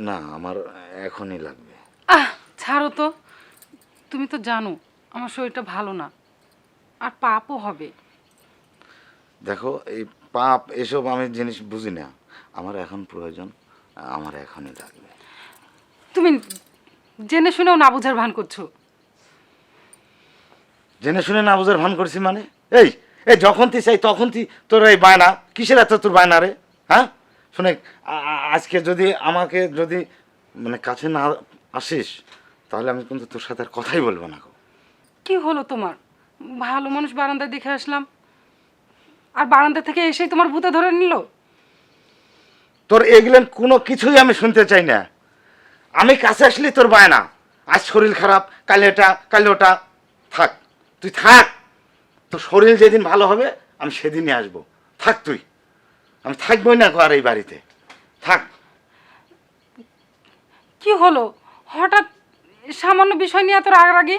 না, আমার এখনই লাগবে। আহ ছাড়ো তো, তুমি তো জানো আমার শরীরটা ভালো না, আর পাপও হবে। দেখো, এই পাপ এসব আমি জিনিস বুঝি না। আমার এখন প্রয়োজন, আমার এখনই লাগবে। তুমি জেনে শুনেও না বোঝার ভান করছো। জেনে শুনে না বোঝার ভান করছি মানে? এই এই যখন তুই চাই তখন তুই তোর এই বায়না, কিসের এত তোর বায়না রে? হ্যাঁ, শুনে, আজকে যদি আমাকে যদি মানে কাছে না আসিস, তাহলে আমি কিন্তু তোর সাথে আর কথাই বলবো না গো। কি হলো তোমার? ভালো মানুষ বারান্দায় দেখে আসলাম, আর বারান্দা থেকে এসেই তোমার ভূতে ধরে নিল। তোর এগুলেন কোনো কিছুই আমি শুনতে চাই না। আমি কাছে আসলে তোর বায়না, আজ শরীর খারাপ, কাল এটা কাল ওটা। থাক, তুই থাক। তোর শরীর যেদিন ভালো হবে আমি সেদিনই আসবো। থাক তুই, আমি থাকবোই না আর এই বাড়িতে। থাক। কি হলো হঠাৎ সামান্য বিষয় নিয়ে এত রাগারাগি?